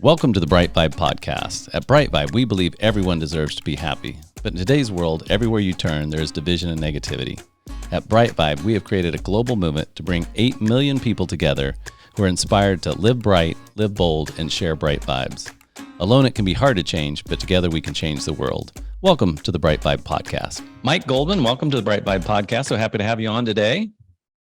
Welcome to the BriteVibe podcast. At BriteVibe, we believe everyone deserves to be happy. But in today's world, everywhere you turn, there is division and negativity. At BriteVibe, we have created a global movement to bring 8 million people together who are inspired to live bright, live bold, and share bright vibes. Alone, it can be hard to change, but together we can change the world. Welcome to the BriteVibe podcast. Mike Goldman, welcome to the BriteVibe podcast. So happy to have you on today.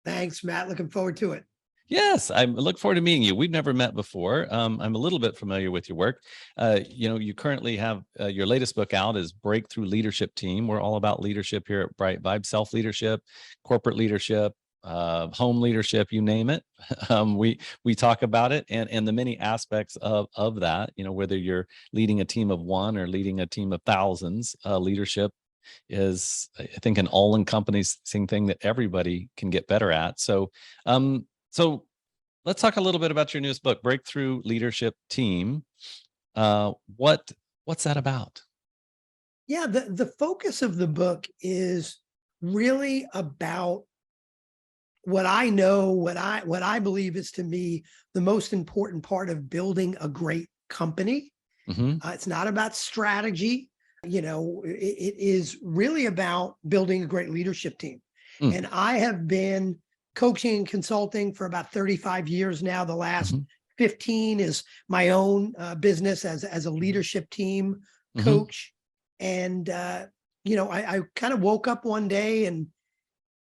Thanks, Matt. Looking forward to it. Yes, I look forward to meeting you. We've never met before. I'm a little bit familiar with your work. You currently have your latest book out is Breakthrough Leadership Team. We're all about leadership here at BriteVibe, self-leadership, corporate leadership, home leadership, you name it. We talk about it and the many aspects of that, whether you're leading a team of one or leading a team of thousands, leadership is, I think, an all-encompassing thing that everybody can get better at. So let's talk a little bit about your newest book, Breakthrough Leadership Team. What's that about? Yeah, the focus of the book is really about what I know, what I believe is, to me, the most important part of building a great company. Mm-hmm. It's not about strategy. It is really about building a great leadership team. And I have been coaching and consulting for about 35 years now. The last 15 is my own business as a leadership team coach. And, I kind of woke up one day and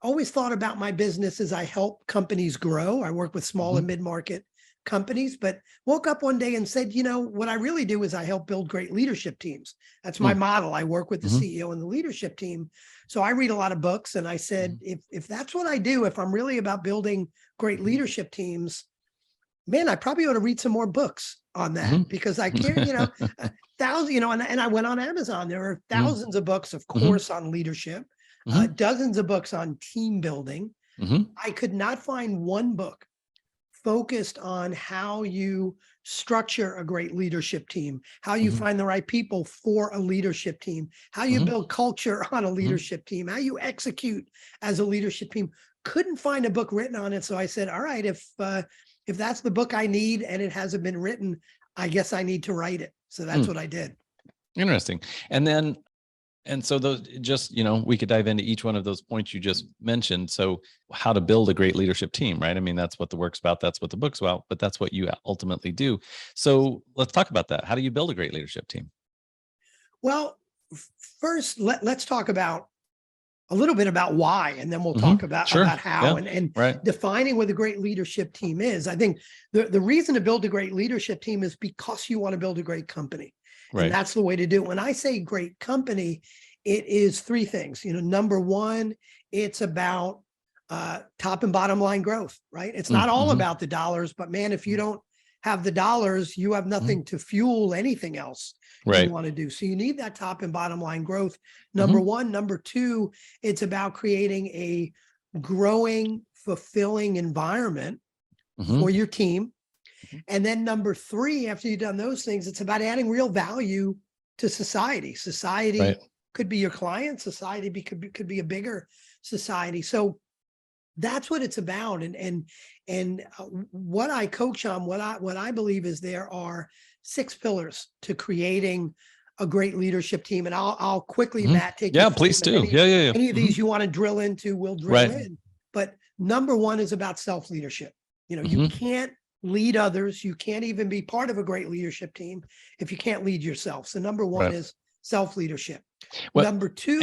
always thought about my business as I help companies grow. I work with small and mid-market companies, but woke up one day and said, what I really do is I help build great leadership teams. That's my model. I work with the CEO and the leadership team. So I read a lot of books, and I said, if that's what I do, if I'm really about building great leadership teams, man, I probably ought to read some more books on that, because I can't, thousands, and I went on Amazon. There are thousands of books, of course, on leadership, dozens of books on team building. I could not find one book focused on how you structure a great leadership team, how you find the right people for a leadership team, how you build culture on a leadership team, how you execute as a leadership team. Couldn't find a book written on it. So I said, all right, if that's the book I need and it hasn't been written, I guess I need to write it. So that's what I did. Interesting. And so those, just, we could dive into each one of those points you just mentioned. So how to build a great leadership team, right? I mean, that's what the work's about. That's what the book's about, but that's what you ultimately do. So let's talk about that. How do you build a great leadership team? Well, first, let's talk about a little bit about why, and then we'll talk about how and defining what a great leadership team is. I think the reason to build a great leadership team is because you want to build a great company. Right. And that's the way to do it. When I say great company, it is three things. Number one, it's about top and bottom line growth, right? It's not all about the dollars, but man, if you don't have the dollars, you have nothing to fuel anything else you want to do. So you need that top and bottom line growth. Number one. Number two, it's about creating a growing, fulfilling environment for your team. And then number three, after you've done those things, it's about adding real value to society. Society could be your client. Society could be a bigger society. So that's what it's about. And what I coach on, what I believe is there are 6 pillars to creating a great leadership team. And I'll quickly, Matt, take you through please do. Any of these you want to drill into, we'll drill in. But number one is about self-leadership. You can't lead others. You can't even be part of a great leadership team if you can't lead yourself. So number one is self-leadership. Number two,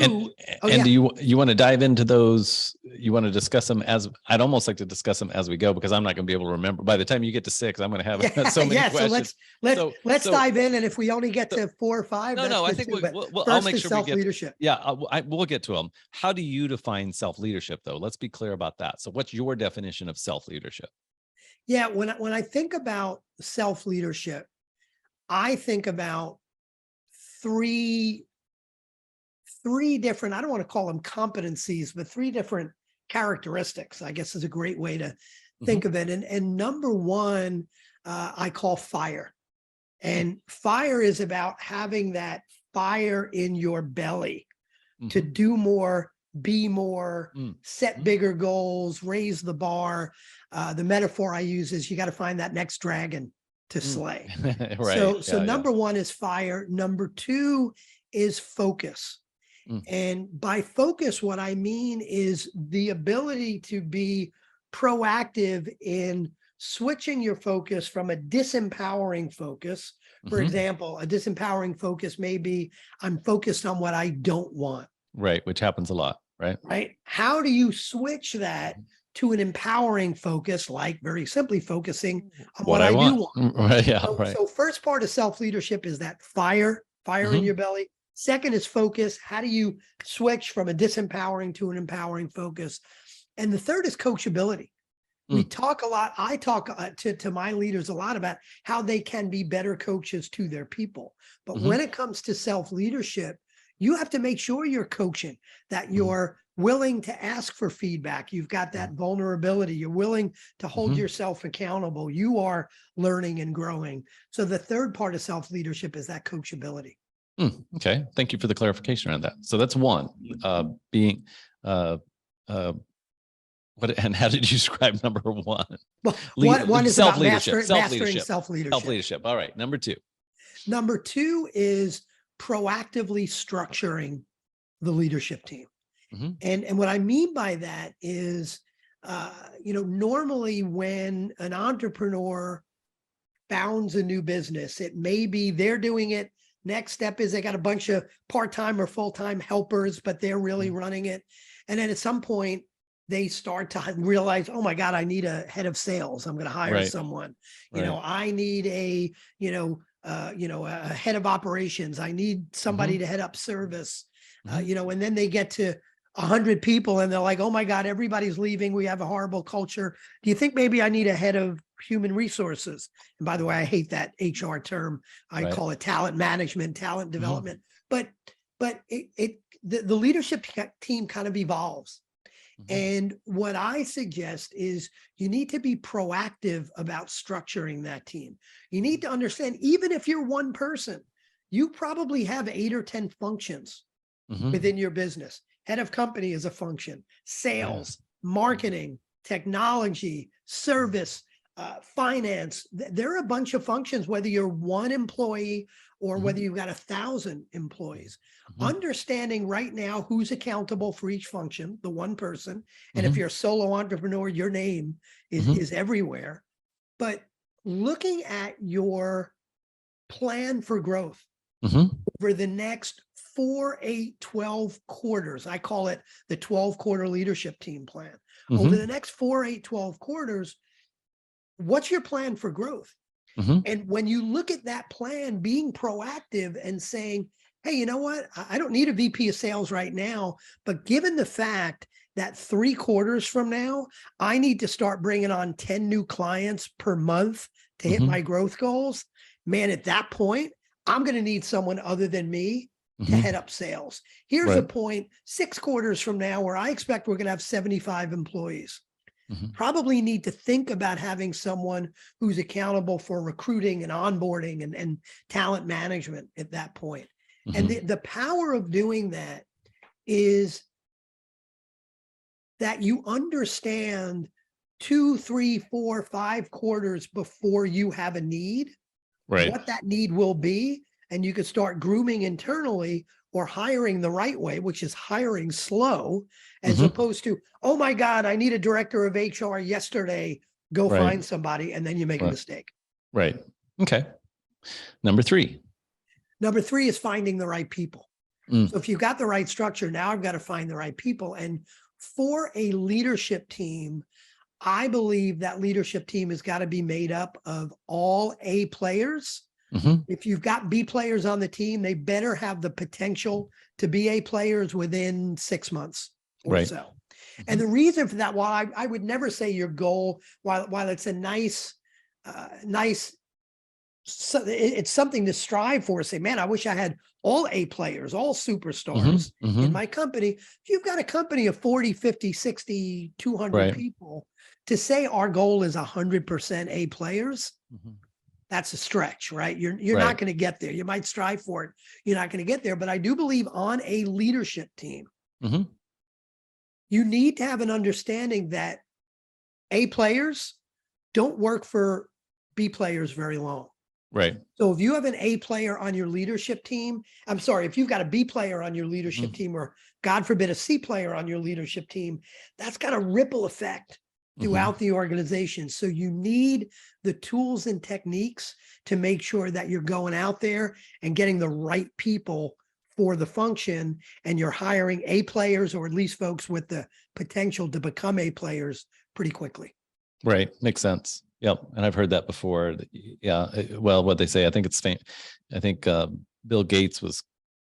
do you want to dive into those? You want to discuss them I'd almost like to discuss them as we go, because I'm not going to be able to remember. By the time you get to 6, I'm going to have so many questions. So let's dive in. And if we only get to 4 or 5, I think I'll make sure self-leadership. We'll get to them. How do you define self-leadership, though? Let's be clear about that. So what's your definition of self-leadership? Yeah, when I think about self-leadership, I think about three different, I don't want to call them competencies, but 3 different characteristics, I guess, is a great way to think of it. And number one, I call fire. And fire is about having that fire in your belly to do more, be more, set bigger goals, raise the bar. The metaphor I use is you got to find that next dragon to slay. Right. So number one is fire. Number two is focus. And by focus, what I mean is the ability to be proactive in switching your focus from a disempowering focus. For example, a disempowering focus may be, I'm focused on what I don't want. Right. Which happens a lot. Right. Right. How do you switch that to an empowering focus, like very simply focusing on what I do want? Right. Yeah. Right. So first part of self-leadership is that fire in your belly. Second is focus. How do you switch from a disempowering to an empowering focus? And the third is coachability. We talk a lot. I talk to my leaders a lot about how they can be better coaches to their people. But when it comes to self-leadership, you have to make sure you're coaching, that you're willing to ask for feedback. You've got that vulnerability. You're willing to hold yourself accountable. You are learning and growing. So the third part of self-leadership is that coachability. Okay. Thank you for the clarification around that. So that's one, being, what, and how did you describe number one? Well, one is about mastering self-leadership. Self-leadership. All right. Number two. Number two is proactively structuring the leadership team. And what I mean by that is, normally when an entrepreneur founds a new business, it may be they're doing it. Next step is they got a bunch of part-time or full-time helpers, but they're really running it. And then at some point they start to realize, oh my God, I need a head of sales. I'm going to hire someone. I need a head of operations. I need somebody to head up service. And then they get to 100 people and they're like, oh my God, everybody's leaving. We have a horrible culture. Do you think maybe I need a head of human resources? And by the way, I hate that HR term. I call it talent management, talent development. But the leadership team kind of evolves. And what I suggest is you need to be proactive about structuring that team. You need to understand, even if you're one person, you probably have 8 or 10 functions within your business. Head of company is a function, sales, marketing, technology, service, finance. There are a bunch of functions, whether you're one employee or whether you've got 1,000 employees. Understanding right now who's accountable for each function, the one person. And if you're a solo entrepreneur, your name is everywhere. But looking at your plan for growth over the next 4, 8, 12 quarters, I call it the 12-quarter leadership team plan. Over the next 4, 8, 12 quarters, what's your plan for growth? And when you look at that plan, being proactive and saying, hey, you know what? I don't need a VP of sales right now, but given the fact that 3 quarters from now, I need to start bringing on 10 new clients per month to hit my growth goals, man, at that point, I'm going to need someone other than me to head up sales. Here's a point 6 quarters from now where I expect we're going to have 75 employees. Probably need to think about having someone who's accountable for recruiting and onboarding and talent management at that point. And the power of doing that is that you understand 2, 3, 4, 5 quarters before you have a need, what that need will be. And you could start grooming internally or hiring the right way, which is hiring slow, as opposed to, oh my God, I need a director of HR yesterday, go find somebody, and then you make a mistake. Right. Okay. Number three. Number three is finding the right people. So if you've got the right structure, now I've got to find the right people. And for a leadership team, I believe that leadership team has got to be made up of all A players. If you've got B players on the team, they better have the potential to be A players within 6 months or so. And the reason for that, while I would never say your goal, while it's a nice, so it's something to strive for, say, man, I wish I had all A players, all superstars in my company. If you've got a company of 40, 50, 60, 200 people, to say our goal is 100% A players, that's a stretch, right? You're not going to get there. You might strive for it. You're not going to get there. But I do believe on a leadership team, you need to have an understanding that A players don't work for B players very long. Right. So if you have an A player on your leadership team, I'm sorry, if you've got a B player on your leadership Mhm. team, or God forbid, a C player on your leadership team, that's got a ripple effect throughout the organization. So you need the tools and techniques to make sure that you're going out there and getting the right people for the function, and you're hiring A players, or at least folks with the potential to become A players pretty quickly. Right. Makes sense. Yep. And I've heard that before. Yeah. Well, what they say, I think it's faint. I think Bill Gates was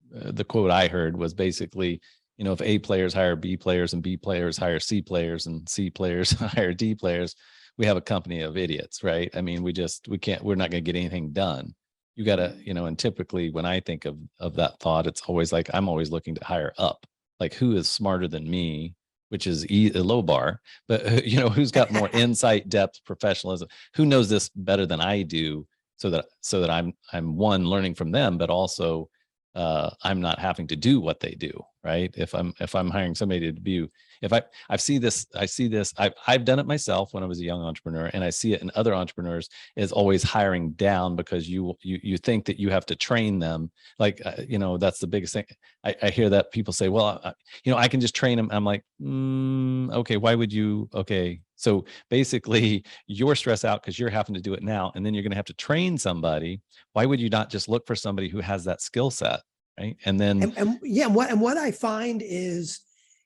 the quote I heard was basically, if A players hire B players and B players hire C players and C players hire D players, we have a company of idiots, right? I mean, we're not going to get anything done. You got to, and typically when I think of that thought, it's always like, I'm always looking to hire up, like who is smarter than me, which is a low bar, but who's got more insight, depth, professionalism, who knows this better than I do, so that I'm one, learning from them, but also I'm not having to do what they do, right? If I'm hiring somebody to be, I see this, I've done it myself when I was a young entrepreneur, and I see it in other entrepreneurs, is always hiring down, because you think that you have to train them. Like, that's the biggest thing. I hear that people say, well, I can just train them. I'm like, okay, why would you? Okay. So basically you're stressed out because you're having to do it now, and then you're going to have to train somebody. Why would you not just look for somebody who has that skill set? Right. And then, what I find is,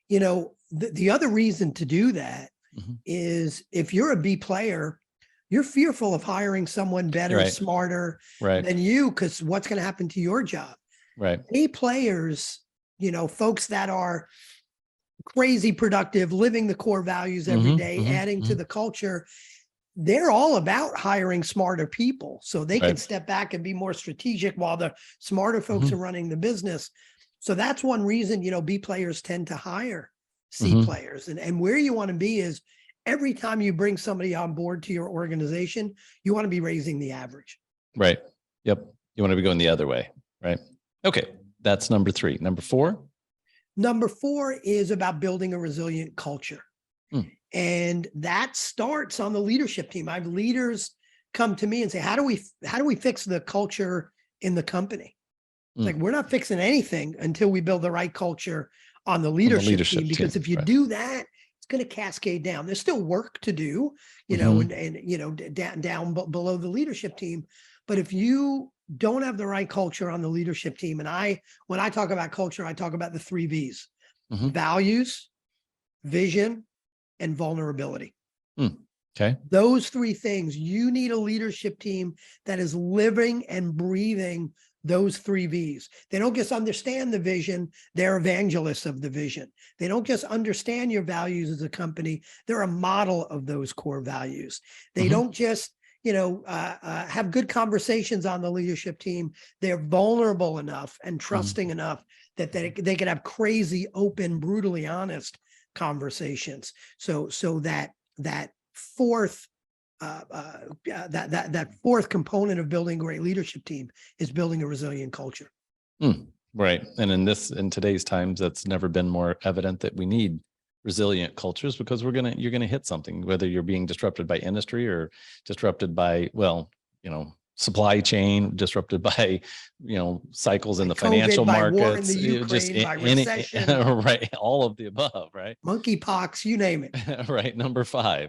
the other reason to do that is, if you're a B player, you're fearful of hiring someone better, right, smarter right, than you, because what's going to happen to your job? right. A players, folks that are crazy productive, living the core values every day, adding to the culture, they're all about hiring smarter people so they can Right. step back and be more strategic while the smarter folks are running the business. So that's one reason, B players tend to hire C players. And where you want to be is, every time you bring somebody on board to your organization, you want to be raising the average. Right. Yep. You want to be going the other way. Right. Okay. That's number 3. Number 4. Number 4 is about building a resilient culture. And that starts on the leadership team. I have leaders come to me and say, how do we fix the culture in the company? Like, we're not fixing anything until we build the right culture on the leadership team, because if you do that, it's going to cascade down. There's still work to do, and down below the leadership team. But if you don't have the right culture on the leadership team, and when I talk about culture, I talk about the 3 V's: values, vision, and vulnerability. Okay. Those 3 things, you need a leadership team that is living and breathing those 3 V's. They don't just understand the vision, they're evangelists of the vision. They don't just understand your values as a company, they're a model of those core values. They don't just, have good conversations on the leadership team. They're vulnerable enough and trusting enough that they can have crazy, open, brutally honest conversations. So that fourth that fourth component of building a great leadership team is building a resilient culture. Right. And in today's times, that's never been more evident that we need resilient cultures, because you're going to hit something, whether you're being disrupted by industry, or disrupted by, supply chain, disrupted by, cycles in the financial COVID, by war in markets, the Ukraine, just by recession, right. All of the above, right? monkeypox, you name it. Right. Number 5.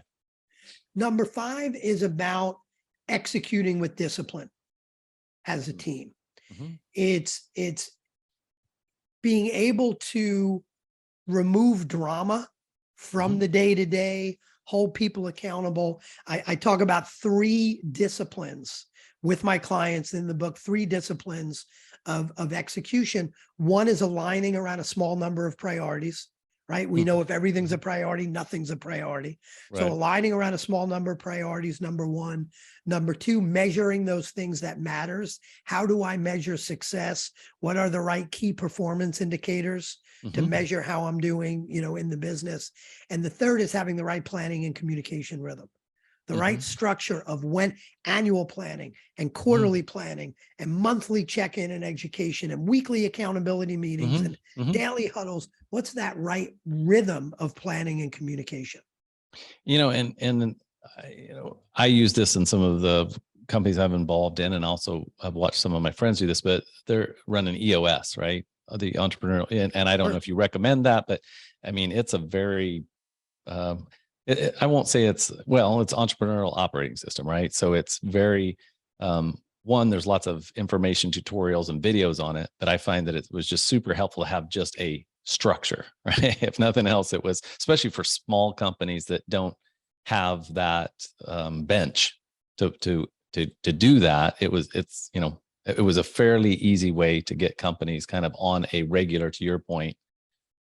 Number 5 is about executing with discipline as a team. It's being able to remove drama from the day-to-day, hold people accountable. I talk about 3 disciplines with my clients in the book, 3 disciplines of execution. One is aligning around a small number of priorities, right? We know if everything's a priority, nothing's a priority. Right. So aligning around a small number of priorities, number 1. Number 2, measuring those things that matters. How do I measure success? What are the right key performance indicators to measure how I'm doing, in the business? And the 3rd is having the right planning and communication rhythm. The right structure of when annual planning and quarterly planning and monthly check-in and education and weekly accountability meetings and daily huddles. What's that right rhythm of planning and communication? And I use this in some of the companies I'm involved in, and also I've watched some of my friends do this, but they're running EOS, right? The entrepreneurial, and I don't know if you recommend that, but I mean, it's a very, I won't say it's entrepreneurial operating system, right? So it's very, one, there's lots of information, tutorials, and videos on it, but I find that it was just super helpful to have just a structure, right? If nothing else, it was, especially for small companies that don't have that bench to do that. It was a fairly easy way to get companies kind of on a regular, to your point,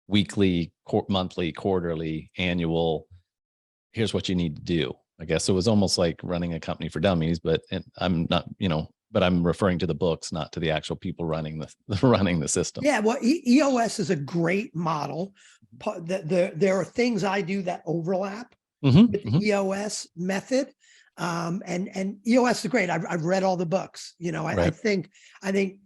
weekly, monthly, quarterly, annual. Here's what you need to do. I guess it was almost like running a company for dummies, but I'm not, but I'm referring to the books, not to the actual people running the system. Yeah, well, EOS is a great model. There are things I do that overlap with the EOS method. And EOS is great. I've read all the books. I think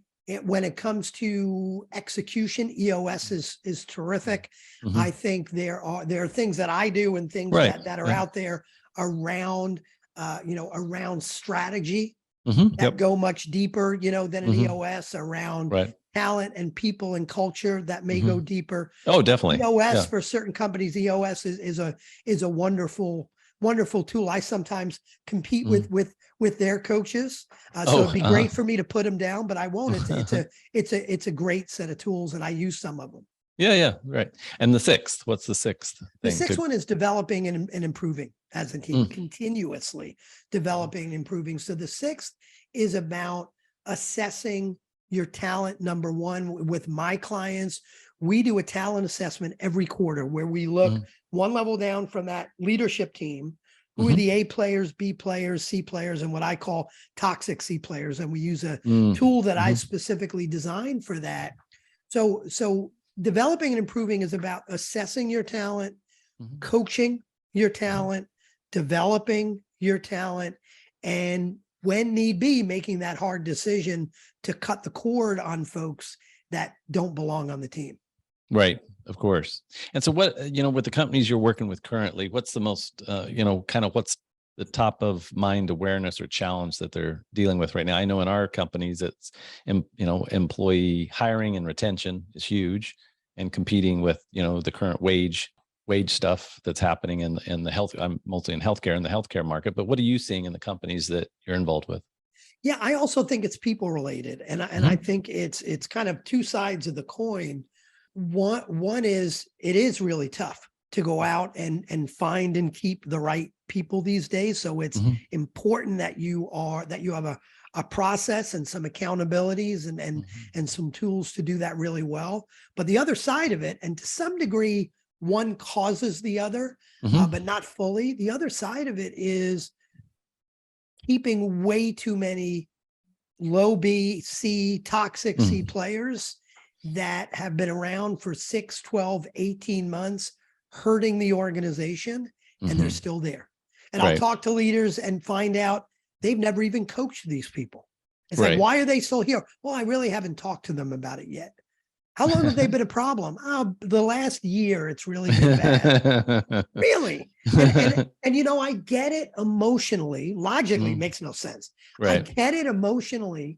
when it comes to execution, EOS is terrific. I think there are things that I do and things that are out there around around strategy that go much deeper than an EOS, around talent and people and culture that may go deeper. Oh, definitely. EOS for certain companies, EOS is a wonderful tool. I sometimes compete with their coaches. So it'd be great for me to put them down, but I won't. It's a great set of tools, and I use some of them. Yeah, right. And what's the sixth thing? The sixth one is developing and improving as a team, continuously developing and improving. So the sixth is about assessing your talent. Number one, with my clients, we do a talent assessment every quarter where we look one level down from that leadership team. Who are the A players, B players, C players, and what I call toxic C players. And we use a tool that I specifically designed for that. So developing and improving is about assessing your talent, coaching your talent, developing your talent, and when need be, making that hard decision to cut the cord on folks that don't belong on the team. Right. Of course. And so what, with the companies you're working with currently, what's the most, what's the top of mind awareness or challenge that they're dealing with right now? I know in our companies, it's, employee hiring and retention is huge, and competing with, the current wage stuff that's happening in the health. I'm mostly in healthcare, in the healthcare market, but what are you seeing in the companies that you're involved with? Yeah, I also think it's people related. And I think it's kind of two sides of the coin. One is, it is really tough to go out and find and keep the right people these days. So it's important that you have a process and some accountabilities and some tools to do that really well. But the other side of it, and to some degree, one causes the other, but not fully. The other side of it is keeping way too many low B, C, toxic C players that have been around for 6, 12, 18 months, hurting the organization, and they're still there. And I'll talk to leaders and find out they've never even coached these people. It's like, why are they still here? Well, I really haven't talked to them about it yet. How long have they been a problem? Oh, the last year, it's really been bad. Really? And I get it emotionally. Logically, it makes no sense. I get it emotionally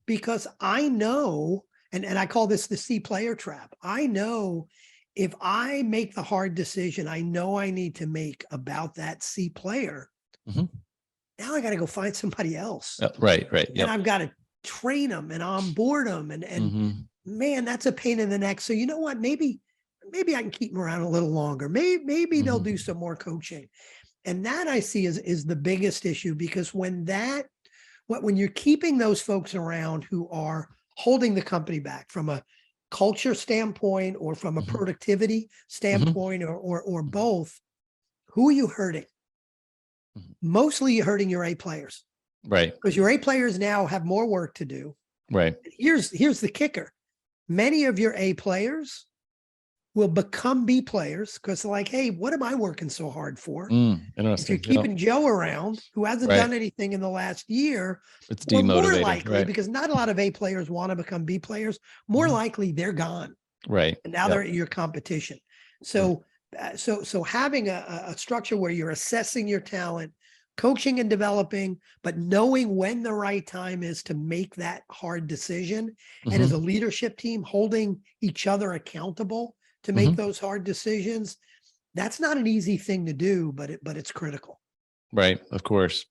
because I know, and I call this the C player trap. I know if I make the hard decision I know I need to make about that C player, now I got to go find somebody else. Right. And I've got to train them and onboard them. And man, that's a pain in the neck. So you know what? Maybe I can keep them around a little longer. Maybe they'll do some more coaching. And that I see is the biggest issue, because when you're keeping those folks around who are holding the company back from a culture standpoint or from a productivity standpoint or both, who are you hurting? Mostly you're hurting your A players. Right. Because your A players now have more work to do. Right. Here's the kicker. Many of your A players will become B players because they're like, hey, what am I working so hard for? Interesting. If you're keeping Joe around, who hasn't done anything in the last year, it's or demotivating. More likely, because not a lot of A players want to become B players, more likely they're gone. Right. And now they're your competition. So So having a structure where you're assessing your talent, coaching and developing, but knowing when the right time is to make that hard decision. And as a Hmm. leadership team, holding each other accountable to make Hmm. those hard decisions. That's not an easy thing to do, but it's critical. Right. Of course.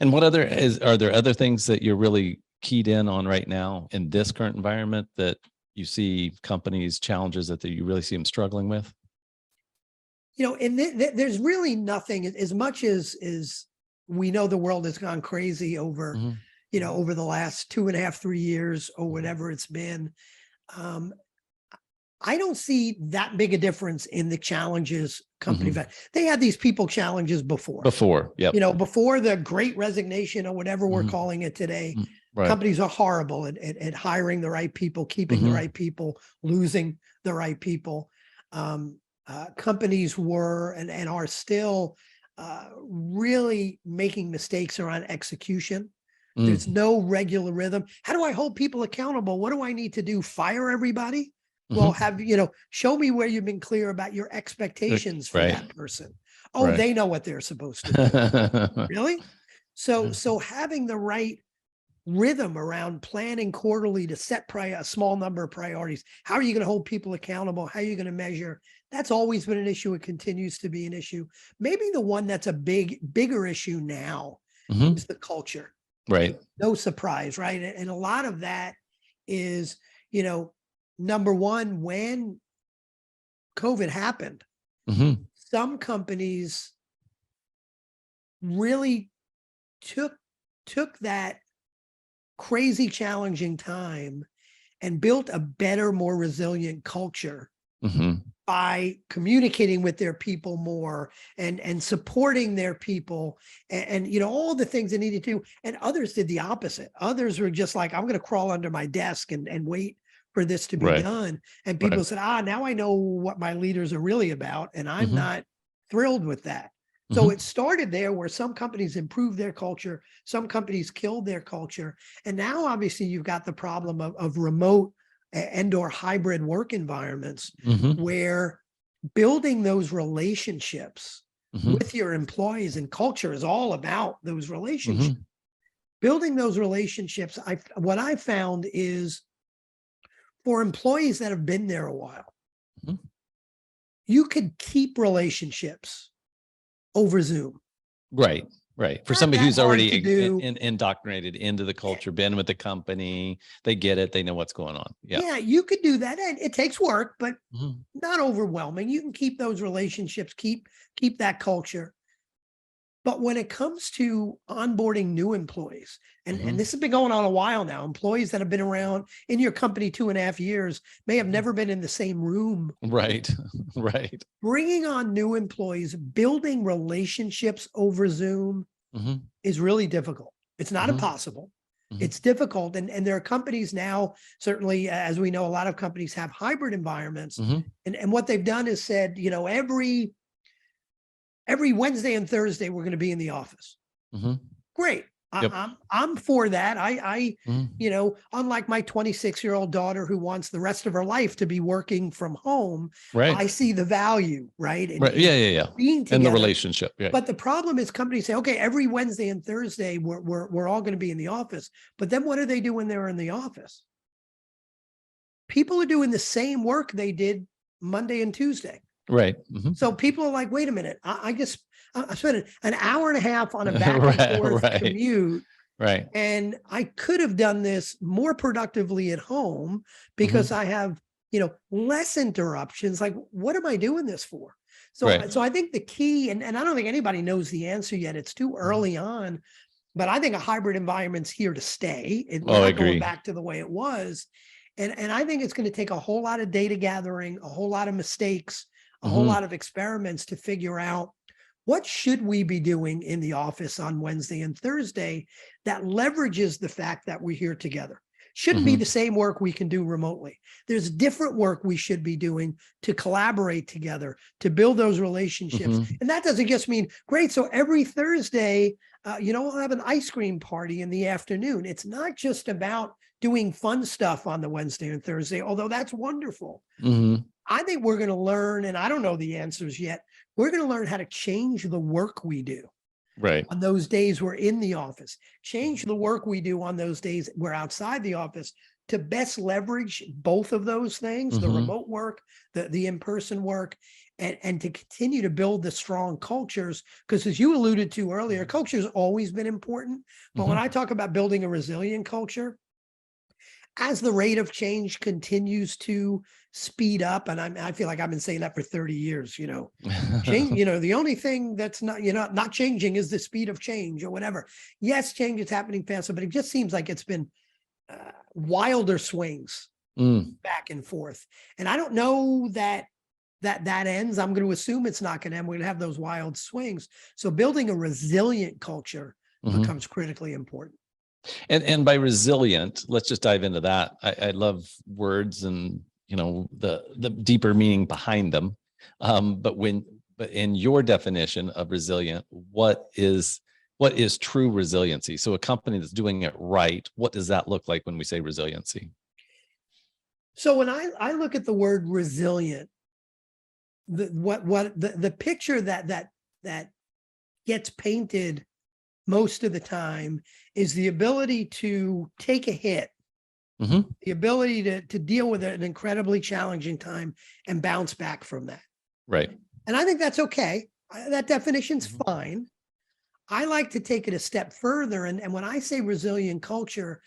And what other are there other things that you're really keyed in on right now in this current environment that you see companies challenges that you really see them struggling with? And there's really nothing as much as we know the world has gone crazy over, Hmm. over the last 2.5, 3 years or whatever it's been. Um, I don't see that big a difference in the challenges companies Hmm. had. They had these people challenges before. Before, yep. Before the great resignation or whatever we're Hmm. calling it today, Right. companies are horrible at hiring the right people, keeping the Hmm. right people, losing the right people. Companies were and are still really making mistakes around execution. There's Mm. no regular rhythm. How do I hold people accountable? What do I need to do? Fire everybody? Well, Hmm. show me where you've been clear about your expectations for Right. that person. Oh, Right. they know what they're supposed to do. Really? So having the right rhythm around planning quarterly to set a small number of priorities. How are you going to hold people accountable? How are you going to measure? That's always been an issue. It continues to be an issue. Maybe the one that's a bigger issue now Hmm. is the culture. Right. No surprise, right? And a lot of that is, number one, when COVID happened, Hmm. some companies really took that crazy challenging time and built a better, more resilient culture Hmm. by communicating with their people more and supporting their people and all the things they needed to do. And others did the opposite. Others were just like, I'm going to crawl under my desk and wait for this to be Right. done. And Right. people said, now I know what my leaders are really about, and I'm Hmm. not thrilled with that. So Hmm. it started there where some companies improved their culture, some companies killed their culture. And now obviously you've got the problem of remote and or hybrid work environments Hmm. where building those relationships Hmm. with your employees, and culture is all about those relationships. Hmm. Building those relationships, what I found is for employees that have been there a while, you could keep relationships over Zoom. Right. Right. For Not somebody that who's hard already to do. indoctrinated into the Yeah, culture, been with the company, they get it, they know what's going on. Yeah. yeah, you could do that. And it takes work, but Hmm. not overwhelming. You can keep those relationships, keep that culture. But when it comes to onboarding new employees, and Hmm. this has been going on a while now, employees that have been around in your company 2.5 years may have never been in the same room. Right. Right. Bringing on new employees, building relationships over Zoom Hmm. is really difficult. It's not Hmm. impossible. Hmm. It's difficult. And there are companies now, certainly, as we know, a lot of companies have hybrid environments. Hmm. And what they've done is said, every Wednesday and Thursday, we're going to be in the office. Hmm. Great. Yep. I'm for that. Hmm. Unlike my 26-year-old daughter who wants the rest of her life to be working from home, Right. I see the value, right, Right. in Yeah. Yeah. Yeah. being And the together. relationship. Yeah. But the problem is companies say, okay, every Wednesday and Thursday, we're all going to be in the office. But then what do they do when they're in the office? People are doing the same work they did Monday and Tuesday. Right. Hmm. So people are like, wait a minute, I spent an hour and a half on a back and Right. forth Right. commute, Right. and I could have done this more productively at home because Hmm. I have, less interruptions. Like, what am I doing this for? So, Right. so I think the key, and I don't think anybody knows the answer yet. It's too Mhm. early on, but I think a hybrid environment's here to stay. We're Oh, I not going agree. back to the way it was. And I think it's going to take a whole lot of data gathering, a whole lot of mistakes, a whole Hmm. lot of experiments to figure out what should we be doing in the office on Wednesday and Thursday that leverages the fact that we're here together. Shouldn't be Hmm. the same work we can do remotely. There's different work we should be doing to collaborate together, to build those relationships. Hmm. And that doesn't just mean, great, so every Thursday, we'll have an ice cream party in the afternoon. It's not just about doing fun stuff on the Wednesday and Thursday, although that's wonderful. Hmm. I think we're going to learn, and I don't know the answers yet. We're going to learn how to change the work we do Right. on those days we're in the office, change the work we do on those days we're outside the office to best leverage both of those things, the Mm-hmm. remote work, the in-person work, and to continue to build the strong cultures. Because as you alluded to earlier, culture has always been important. But when Mm-hmm. I talk about building a resilient culture, as the rate of change continues to speed up, and I feel like I've been saying that for 30 years, change, the only thing that's not changing is the speed of change or whatever. Yes, change is happening faster, but it just seems like it's been wilder swings Mm. back and forth. And I don't know that ends. I'm going to assume it's not going to end. We're going to have those wild swings. So building a resilient culture Mm-hmm. becomes critically important. And by resilient, let's just dive into that. I love words and the deeper meaning behind them. But in your definition of resilient, what is true resiliency? So a company that's doing it right, what does that look like when we say resiliency? So when I look at the word resilient, the picture that gets painted most of the time is the ability to take a hit, Mm-hmm. the ability to deal with an incredibly challenging time and bounce back from that. Right. And I think that's okay. That definition's Mm-hmm. fine. I like to take it a step further. And when I say resilient culture,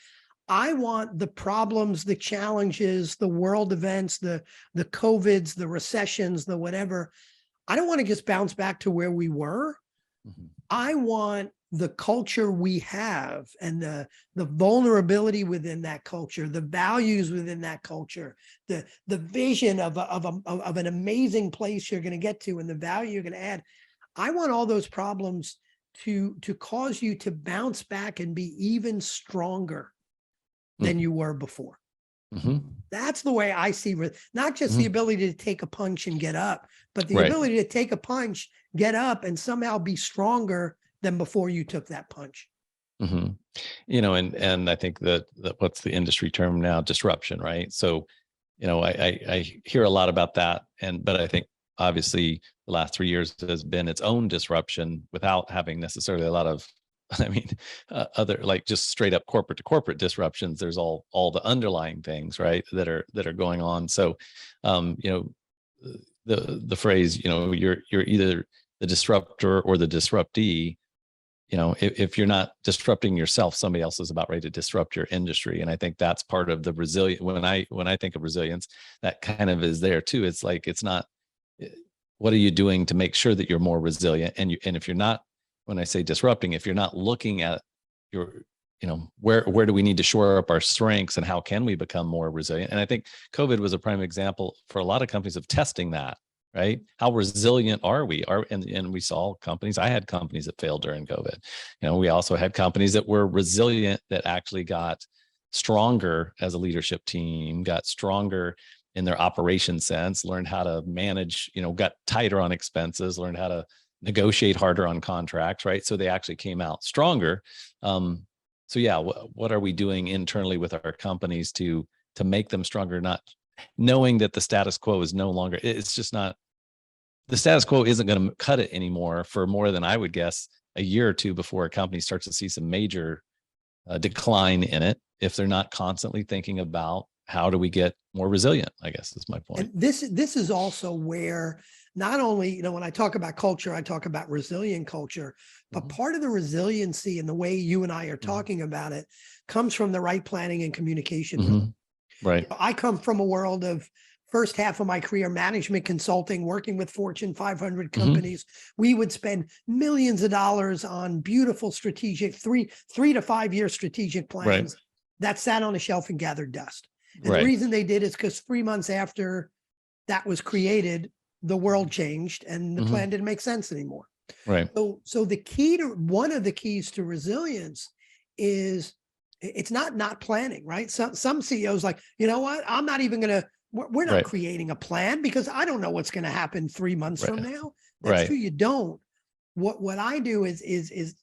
I want the problems, the challenges, the world events, the COVIDs, the recessions, the whatever. I don't want to just bounce back to where we were. Mm-hmm. I want the culture we have and the vulnerability within that culture, the values within that culture, the vision of an amazing place you're going to get to and the value you're going to add. I want all those problems to cause you to bounce back and be even stronger than you were before. Mm-hmm. That's the way I see it. Not just Mm-hmm. the ability to take a punch and get up, but the Right. ability to take a punch, get up, and somehow be stronger than before you took that punch. Mm-hmm. And I think that what's the industry term now? Disruption, right? So, I hear a lot about that, but I think obviously the last 3 years has been its own disruption without having necessarily a lot of, I mean, other like just straight up corporate to corporate disruptions. There's all the underlying things, right, that are going on. So, the phrase, you're either the disruptor or the disruptee. If you're not disrupting yourself, somebody else is about ready to disrupt your industry. And I think that's part of the resilient. When I think of resilience, that kind of is there too. It's like, it's not, what are you doing to make sure that you're more resilient? And if you're not, when I say disrupting, if you're not looking at your, where do we need to shore up our strengths and how can we become more resilient? And I think COVID was a prime example for a lot of companies of testing that. Right? How resilient are we? And we saw companies. I had companies that failed during COVID. We also had companies that were resilient that actually got stronger as a leadership team, got stronger in their operation sense, learned how to manage, got tighter on expenses, learned how to negotiate harder on contracts, right? So they actually came out stronger. So yeah, what are we doing internally with our companies to make them stronger? Not knowing that the status quo is no longer, it's just not, the status quo isn't going to cut it anymore for more than, I would guess, a year or two before a company starts to see some major decline in it if they're not constantly thinking about how do we get more resilient, I guess is my point. And this is also where not only, when I talk about culture, I talk about resilient culture, but part of the resiliency and the way you and I are talking about it comes from the right planning and communication. Right. I come from a world of first half of my career, management consulting, working with Fortune 500 companies. We would spend millions of dollars on beautiful strategic 3 to 5 year strategic plans that sat on a shelf and gathered dust. And the reason they did is because 3 months after that was created, the world changed and the plan didn't make sense anymore. Right. So one of the keys to resilience is it's not planning, right? Some CEOs like, you know what? I'm not even going to, we're not creating a plan because I don't know what's going to happen 3 months from now. That's true. You don't. What I do is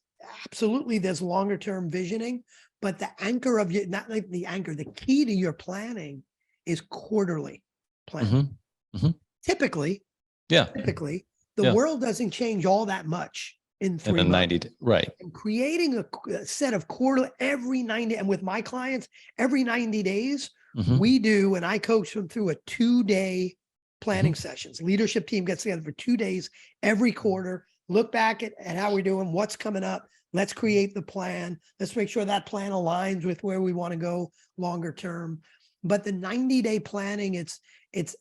absolutely there's longer term visioning, but the anchor of you, not like the anchor, the key to your planning is quarterly planning. Mhm. Typically, Yeah. typically, the Yeah. world doesn't change all that much in In 3 a months. 90, right. And creating a set of quarterly every 90, and with my clients, every 90 days, Mhm. we do, and I coach them through a 2-day planning Mhm. sessions. Leadership team gets together for 2 days every quarter, look back at how we're doing, what's coming up. Let's create the plan. Let's make sure that plan aligns with where we want to go longer term. But the 90-day planning, it's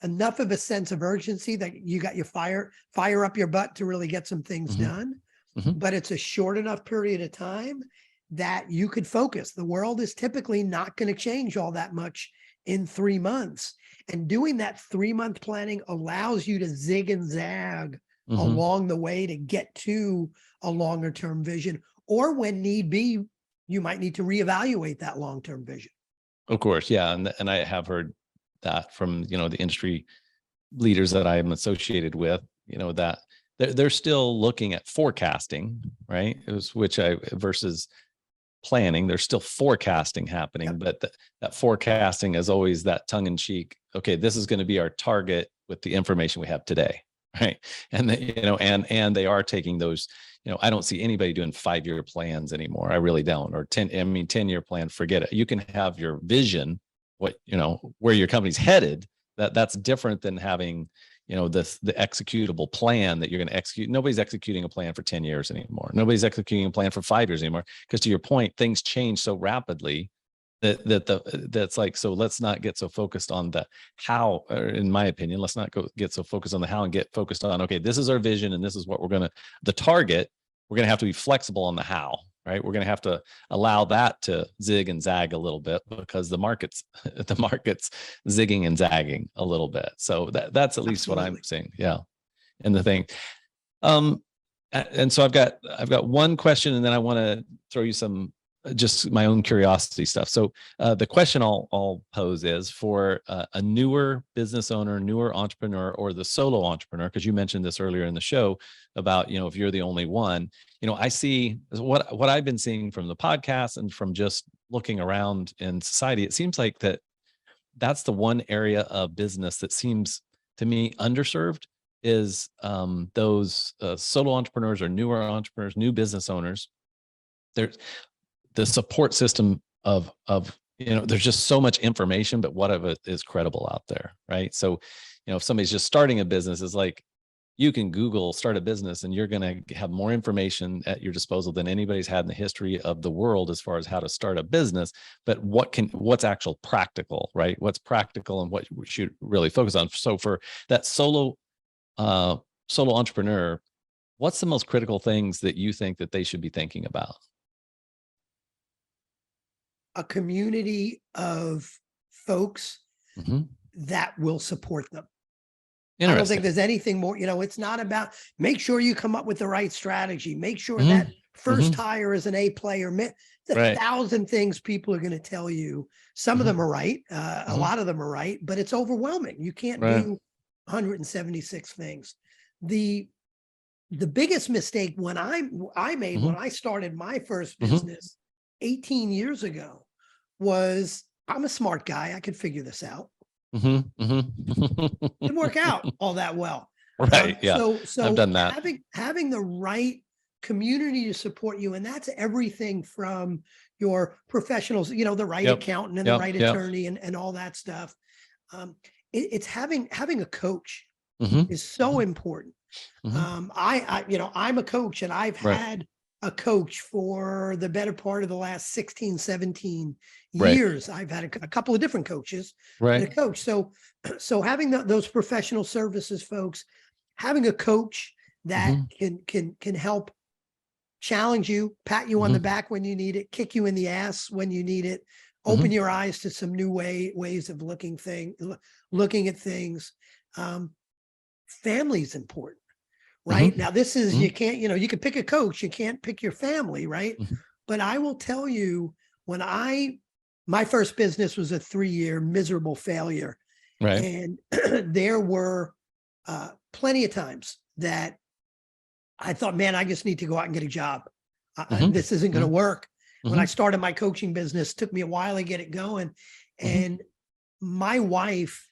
enough of a sense of urgency that you got your fire up your butt to really get some things Mhm. done. Mhm. But it's a short enough period of time that you could focus. The world is typically not going to change all that much in 3 months. And doing that 3-month planning allows you to zig and zag Mhm. along the way to get to a longer term vision. Or when need be, you might need to reevaluate that long term vision. Of course. Yeah. And I have heard that from, the industry leaders that I am associated with, that they're still looking at forecasting, right? Versus planning. There's still forecasting happening, Yep. but that forecasting is always that tongue in cheek. Okay, this is going to be our target with the information we have today, right? And and they are taking those. I don't see anybody doing 5-year plans anymore. I really don't. Or 10-year plan. Forget it. You can have your vision, where your company's headed. That's different than having the executable plan that you're going to execute. Nobody's executing a plan for 10 years anymore. Nobody's executing a plan for 5 years anymore, because to your point, things change so rapidly that's like, so let's not get so focused on the how, or in my opinion, let's not get so focused on the how and get focused on, okay, this is our vision and this is what the target. We're going to have to be flexible on the how, right? We're going to have to allow that to zig and zag a little bit, because the market's zigging and zagging a little bit. So that's at least Absolutely. what I'm saying. Yeah. And the thing, and so I've got one question, and then I want to throw you some just my own curiosity stuff. So the question I'll pose is for a newer business owner, newer entrepreneur, or the solo entrepreneur, because you mentioned this earlier in the show about, if you're the only one, I see what I've been seeing from the podcast and from just looking around in society. It seems like that's the one area of business that seems to me underserved, is those solo entrepreneurs or newer entrepreneurs, new business owners. There's the support system of there's just so much information, but what of it is credible out there, right? So if somebody's just starting a business, it's like you can Google start a business and you're going to have more information at your disposal than anybody's had in the history of the world as far as how to start a business. But what's actual practical, right? What's practical and what we should really focus on. So for that solo entrepreneur, what's the most critical things that you think that they should be thinking about? A community of folks Mm-hmm. that will support them. I don't think Interesting. there's anything more, it's not about, make sure you come up with the right strategy. Make sure Mhm. that first Mhm. hire is an A player. There's a Right. thousand things people are going to tell you. Some of Mhm. them are right. A Mhm. lot of them are right, but it's overwhelming. You can't Right. do 176 things. The biggest mistake I made when Mhm. I started my first Mhm. business 18 years ago was, I'm a smart guy. I could figure this out. Mhm. Didn't work Mhm. out all that well. Right. Yeah. I've So done that. having the right community to support you, and that's everything from your professionals, the right Yep. accountant and the Yep. right Yep. attorney and all that stuff. It's having a coach Mhm. is so Mhm. important. Mhm. I'm a coach, and I've Right. had a coach for the better part of the last 16, 17 Right. years. I've had a couple of different coaches and a Right. coach. So having those professional services folks, having a coach that Mhm. can help challenge you, pat you on the Mhm. back when you need it, kick you in the ass when you need it, open Mhm. your eyes to some new ways of looking at things. Um, family is important. Right Mhm. now, this is, you Mhm. can't, you can pick a coach, you can't pick your family, right? Mhm. But I will tell you, my first business was a 3-year miserable failure. Right. And there were plenty of times that I thought, man, I just need to go out and get a job. Mhm. This isn't going to Mhm. work. When I Mhm. started my coaching business, it took me a while to get it going. Mhm. And my wife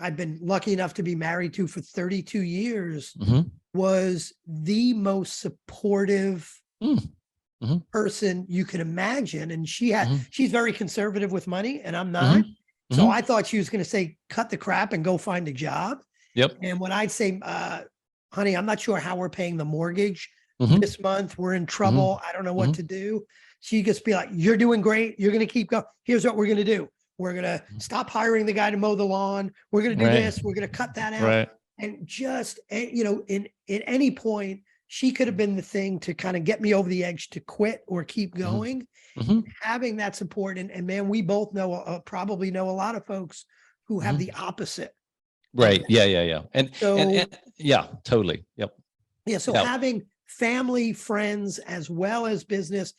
I've been lucky enough to be married to for 32 years Mm-hmm. was the most supportive Mm-hmm. person you could imagine. And Mm-hmm. she's very conservative with money, and I'm not. Mm-hmm. So Mm-hmm. I thought she was going to say, cut the crap and go find a job. Yep. And when I'd say, honey, I'm not sure how we're paying the mortgage Mm-hmm. this month. We're in Mm-hmm. trouble. I don't know what Mm-hmm. to do. She just be like, you're doing great. You're going to keep going. Here's what we're going to do. We're going to stop hiring the guy to mow the lawn. We're going to do Right. this. We're going to cut that out. Right. And just, in at any point, she could have been the thing to kind of get me over the edge to quit or keep going. Mm-hmm. Having that support. And man, we both probably know a lot of folks who have Mm-hmm. the opposite. Right. Yeah. Yeah. Yeah. So And yeah, totally. Yep. yeah, so Yeah. having family, friends, as well as business,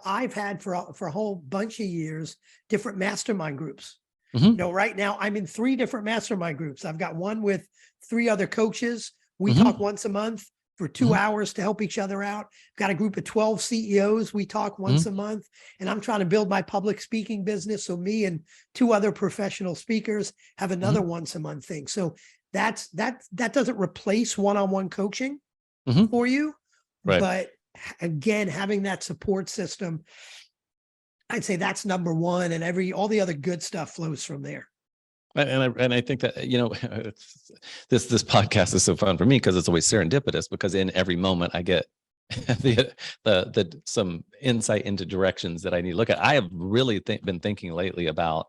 I've had for a whole bunch of years different mastermind groups. Mm-hmm. Right now I'm in 3 different mastermind groups. I've got one with 3 other coaches. We Mm-hmm. talk once a month for 2 Mm-hmm. hours to help each other out. Got a group of 12 CEOs. We talk once a month, and I'm trying to build my public speaking business. So me and 2 other professional speakers have another once a month thing. So that doesn't replace one-on-one coaching Mm-hmm. for you. Right. But again, having that support system, I'd say that's number one, and all the other good stuff flows from there. And I think that this podcast is so fun for me because it's always serendipitous, because in every moment I get the some insight into directions that I need to look at. I have really been thinking lately about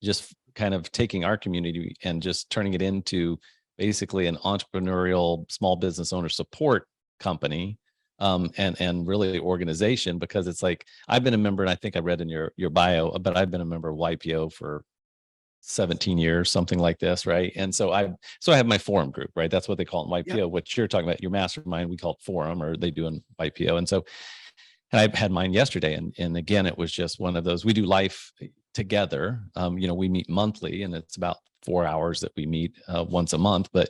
just kind of taking our community and just turning it into basically an entrepreneurial small business owner support company, and really organization, because it's like I've been a member, and I think I read in your bio, but I've been a member of YPO for 17 years, something like this, right? And so I have my forum group, right? That's what they call it in YPO. Yep. What you're talking about, your mastermind, we call it forum, or they do in YPO. And so, and I had mine yesterday, and again, it was just one of those. We do life together. We meet monthly, and it's about 4 hours that we meet once a month. But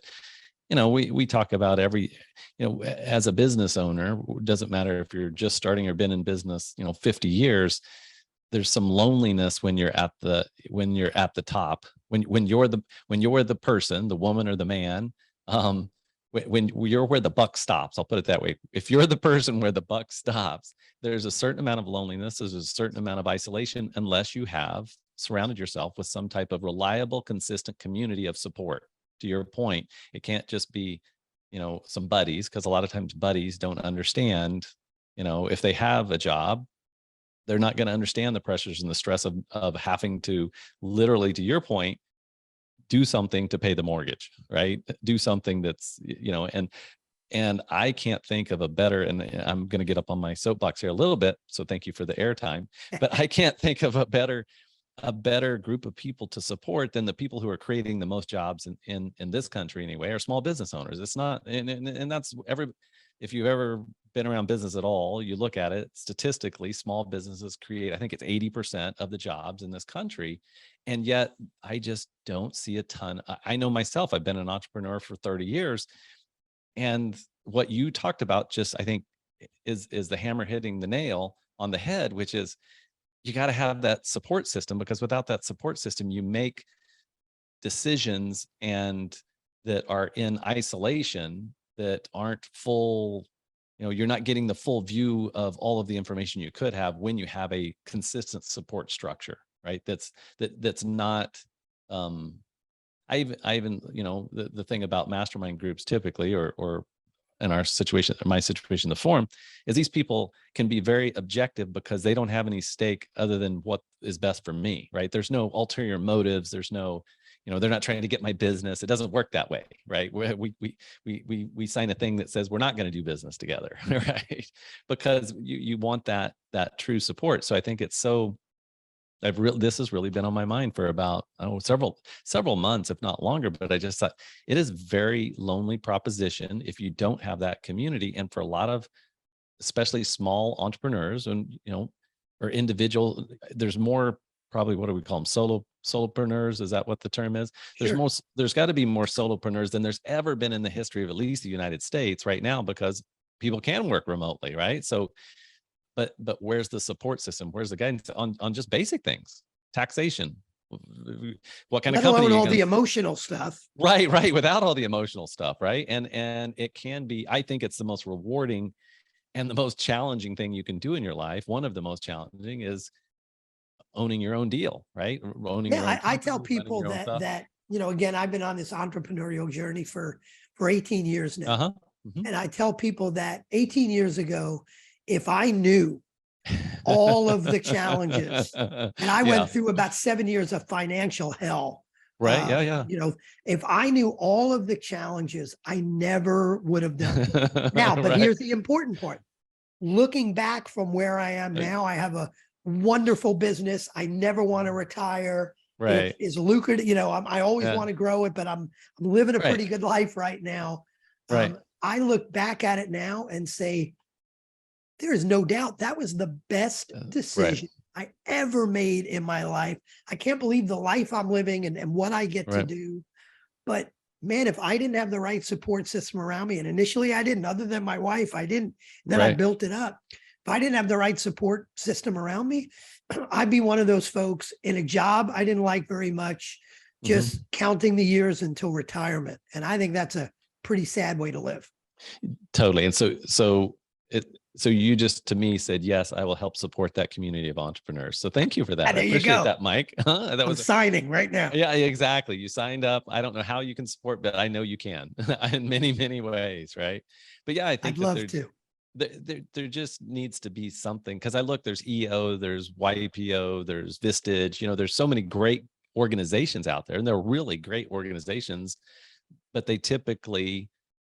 we talk about as a business owner, it doesn't matter if you're just starting or been in business, 50 years. There's some loneliness when you're at the top, when you're the person, the woman or the man, when you're where the buck stops. I'll put it that way. If you're the person where the buck stops, there's a certain amount of loneliness, there's a certain amount of isolation, unless you have surrounded yourself with some type of reliable, consistent community of support. To your point, it can't just be some buddies, because a lot of times buddies don't understand, if they have a job, they're not going to understand the pressures and the stress of having to, literally, to your point, do something to pay the mortgage, right? Do something that's, and I can't think of a better, and I'm going to get up on my soapbox here a little bit, so thank you for the airtime, but I can't think of a better group of people to support than the people who are creating the most jobs in this country anyway, are small business owners. It's not, and that's if you've ever been around business at all, you look at it statistically, small businesses create, I think it's 80% of the jobs in this country. And yet I just don't see a ton. I know myself, I've been an entrepreneur for 30 years. And what you talked about just, I think, is the hammer hitting the nail on the head, which is you got to have that support system, because without that support system, you make decisions and that are in isolation, that aren't full. You're not getting the full view of all of the information you could have when you have a consistent support structure, right? That's not, I even, the thing about mastermind groups typically, or in our situation, my situation, the forum, is these people can be very objective because they don't have any stake other than what is best for me, right? There's no ulterior motives. There's no, they're not trying to get my business. It doesn't work that way, right? We sign a thing that says we're not going to do business together, right? Because you want that true support. So I think it's so, this has really been on my mind for about several months, if not longer. But I just thought it is a very lonely proposition if you don't have that community. And for a lot of, especially small entrepreneurs and or individual, there's more, probably, what do we call them, solopreneurs? Is that what the term is? Sure. There's got to be more solopreneurs than there's ever been in the history of at least the United States right now, because people can work remotely, right? So but where's the support system? Where's the guidance on just basic things? Taxation, What kind of Let company alone are you all going the to? emotional stuff. Right, without all the emotional stuff, right? And it can be, I think it's the most rewarding and the most challenging thing you can do in your life. One of the most challenging is owning your own deal, right? Owning Yeah, your own I tell company, running people your own that stuff. again, I've been on this entrepreneurial journey for 18 years now. Uh-huh. Mm-hmm. And I tell people that 18 years ago, if I knew all of the challenges, and I Yeah. went through about 7 years of financial hell. Right. Yeah. If I knew all of the challenges, I never would have done it. Now, but Right. here's the important part. Looking back from where I am now, I have a wonderful business. I never want to retire. It Right. is lucrative. I always Yeah. want to grow it, but I'm living a Right. pretty good life right now. Right. I look back at it now and say, there is no doubt that was the best Right. decision I ever made in my life. I can't believe the life I'm living and what I get to Right. do. But man, if I didn't have the right support system around me, and initially I didn't, other than my wife, I didn't, then I Right. built it up. If I didn't have the right support system around me, I'd be one of those folks in a job I didn't like very much, just counting the years until retirement. And I think that's a pretty sad way to live. Totally. And so you just to me said, yes, I will help support that community of entrepreneurs. So thank you for that. And I there you appreciate go. that, Mike. That I'm was signing right now. yeah, exactly. You signed up. I don't know how you can support, but I know you can in many, many ways. Right. But yeah, I think I'd that love to. there just needs to be something, because I look, there's EO, there's YPO, there's Vistage, there's so many great organizations out there, and they're really great organizations, but they typically,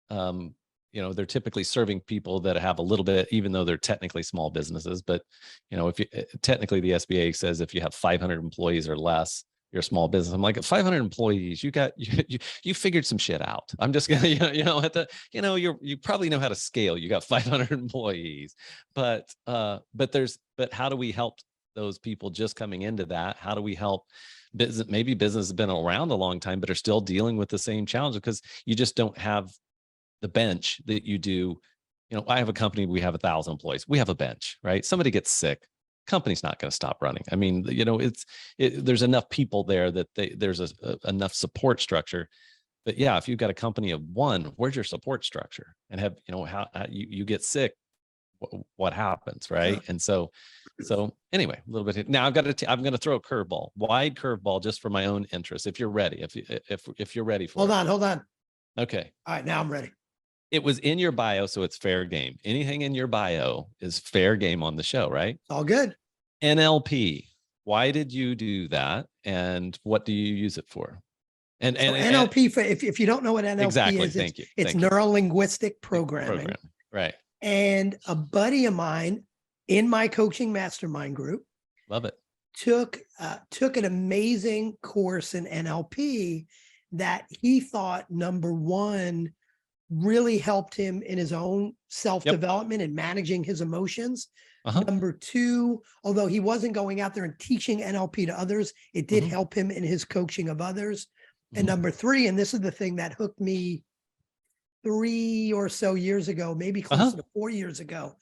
they're typically serving people that have a little bit, even though they're technically small businesses. But, if you technically the SBA says if you have 500 employees or less, you're a small business. I'm like, at 500 employees, you figured some shit out. I'm just gonna, you probably know how to scale. You got 500 employees, but how do we help those people just coming into that? How do we help business? Maybe business has been around a long time, but are still dealing with the same challenges because you just don't have the bench that you do. I have a company, we have 1,000 employees. We have a bench, right? Somebody gets sick, company's not going to stop running. I mean, there's enough people there that there's enough support structure. But yeah, if you've got a company of one, where's your support structure? And have, how you get sick, what happens, right? And so anyway, a little bit now. I'm going to throw a curveball, wide curveball, just for my own interest. If you're ready, if you're ready for it. Hold on. Okay. All right, now I'm ready. It was in your bio, so it's fair game. Anything in your bio is fair game on the show, right? All good. NLP. Why did you do that, and what do you use it for? And NLP, for if you don't know what NLP exactly, is, it's neuro-linguistic programming. Right. And a buddy of mine in my coaching mastermind group, love it, took an amazing course in NLP that he thought, number one, really helped him in his own self-development and managing his emotions. Number two, although he wasn't going out there and teaching NLP to others, it did help him in his coaching of others. And number three, and this is the thing that hooked me 3 or so years ago, maybe closer to 4 years ago,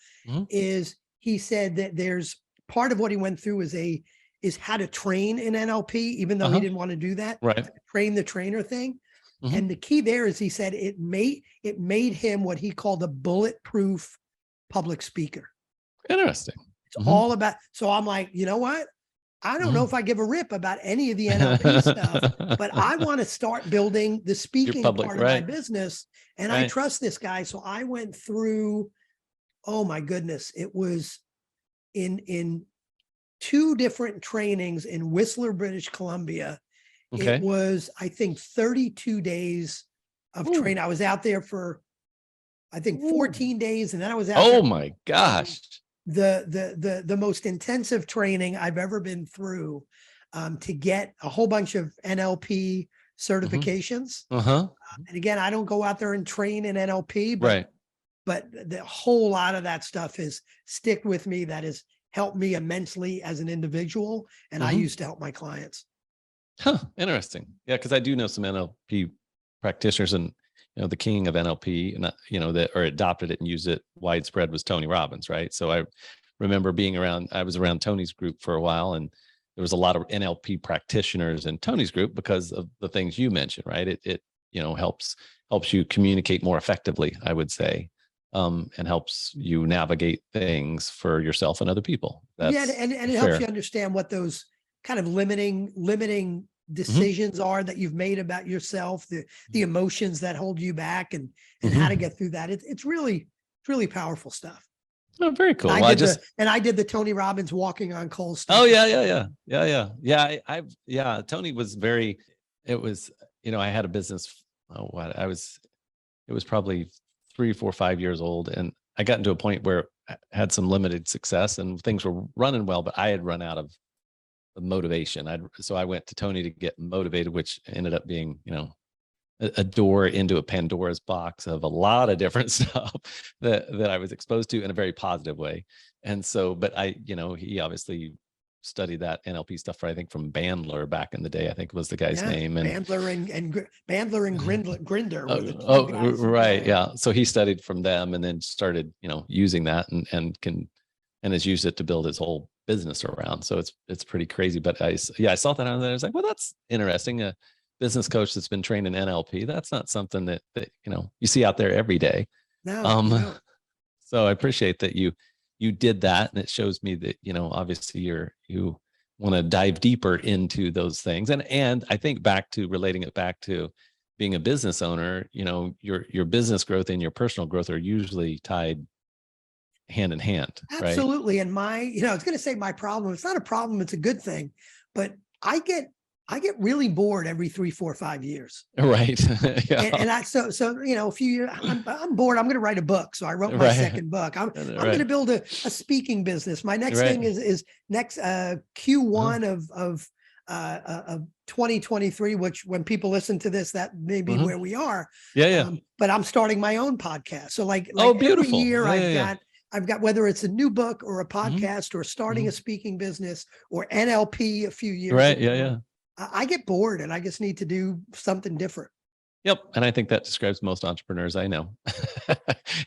is he said that there's part of what he went through is how to train in NLP, even though he didn't want to do that, right? Train the trainer thing. And the key there is, he said it made him what he called a bulletproof public speaker. Interesting. It's all about. So I'm like, you know what? I don't know if I give a rip about any of the NLP stuff, but I want to start building the speaking part of my business. And I trust this guy. So I went through, oh my goodness, it was in 2 different trainings in Whistler, British Columbia. Okay. It was, I think, 32 days of training. I was out there for, I think, 14 days. And then I was out there. Oh my gosh. The most intensive training I've ever been through, to get a whole bunch of NLP certifications. And again, I don't go out there and train in NLP, but the whole lot of that stuff has stick with me. That has helped me immensely as an individual. And I used to help my clients. Interesting. Yeah, because I do know some NLP practitioners, and the king of NLP, and that or adopted it and used it widespread was Tony Robbins, right? So I remember I was around Tony's group for a while, and there was a lot of NLP practitioners in Tony's group because of the things you mentioned, right? It helps you communicate more effectively, I would say, and helps you navigate things for yourself and other people. That's and it helps you understand what those kind of limiting decisions are that you've made about yourself, the emotions that hold you back, and how to get through that. It's really powerful stuff. Oh, very cool. I did the Tony Robbins walking on coals stuff. Oh yeah. Tony was it was, I had a business. It was probably 3, 4, 5 years old. And I got into a point where I had some limited success and things were running well, but I had run out of motivation. So I went to Tony to get motivated, which ended up being, a door into a Pandora's box of a lot of different stuff that I was exposed to in a very positive way. And so, but he obviously studied that NLP stuff, I think from Bandler back in the day, I think was the guy's name. And Bandler and Grinder. Right. Yeah. So he studied from them and then started, using that and has used it to build his whole business around. So it's pretty crazy. But I saw that on there. I was like, well, that's interesting. A business coach that's been trained in NLP. That's not something that you see out there every day. No. So I appreciate that you did that. And it shows me that, obviously you want to dive deeper into those things. And I think relating it back to being a business owner, your business growth and your personal growth are usually tied hand in hand. Absolutely. Right? And I was going to say my problem, it's not a problem. It's a good thing, but I get really bored every 3, 4, 5 years. Right. Yeah. And so a few years, I'm bored. I'm going to write a book. So I wrote my second book. I'm going to build a speaking business. My next thing is next Q1 of 2023, which when people listen to this, that may be where we are. Yeah. But I'm starting my own podcast. So like beautiful. Every year I've got whether it's a new book or a podcast or starting a speaking business or NLP a few years ago. Yeah. I get bored and I just need to do something different. Yep. And I think that describes most entrepreneurs I know.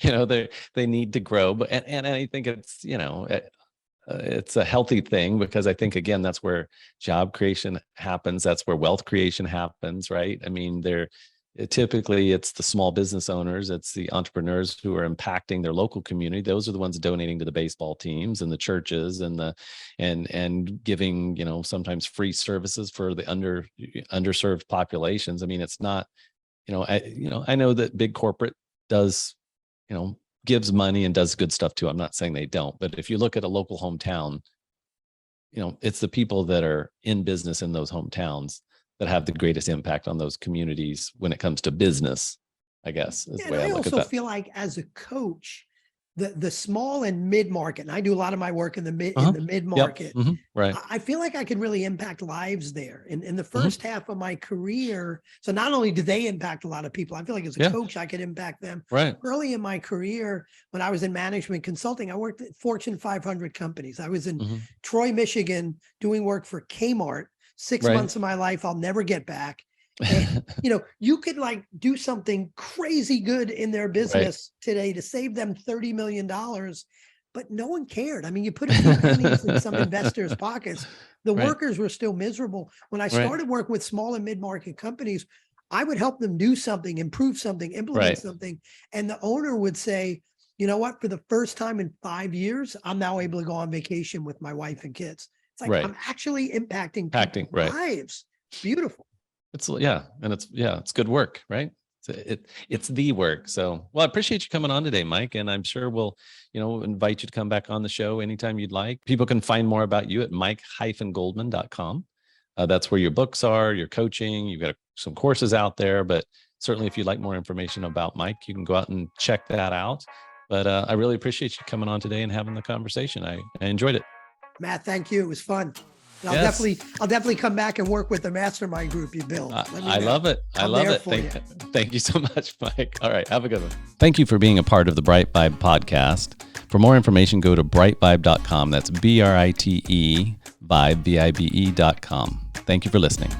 They need to grow, but and I think it's, it's a healthy thing because I think, again, that's where job creation happens. That's where wealth creation happens, right? I mean, typically it's the small business owners, it's the entrepreneurs who are impacting their local community. Those are the ones donating to the baseball teams and the churches and giving, sometimes free services for the underserved populations. I mean, it's not, I know that big corporate does, gives money and does good stuff too. I'm not saying they don't, but if you look at a local hometown, it's the people that are in business in those hometowns that have the greatest impact on those communities when it comes to business, I guess. Is the way I look at that. I also feel like as a coach, the small and mid market, and I do a lot of my work in the mid market. Yep. Right. I feel like I could really impact lives there. In the first half of my career, so not only do they impact a lot of people, I feel like as a coach, I could impact them. Right. Early in my career, when I was in management consulting, I worked at Fortune 500 companies. I was in Troy, Michigan, doing work for Kmart. 6 months of my life I'll never get back. And, you could like do something crazy good in their business today to save them $30 million, but no one cared. I mean, you put a few pennies in some investors' pockets. The workers were still miserable. When I started working with small and mid-market companies, I would help them do something, improve something, implement something. And the owner would say, you know what, for the first time in 5 years, I'm now able to go on vacation with my wife and kids. It's like I'm actually impacting people's lives. It's beautiful. It's it's good work, right? It's the work. So, well, I appreciate you coming on today, Mike, and I'm sure we'll, invite you to come back on the show anytime you'd like. People can find more about you at mike-goldman.com. That's where your books are, your coaching. You've got some courses out there, but certainly if you'd like more information about Mike, you can go out and check that out. But I really appreciate you coming on today and having the conversation. I enjoyed it. Matt, thank you. It was fun. I'll definitely come back and work with the mastermind group you built. I love it. Thank you so much, Mike. All right. Have a good one. Thank you for being a part of the BriteVibe podcast. For more information, go to britevibe.com. That's BRITE Vibe, VIBE.com. Thank you for listening.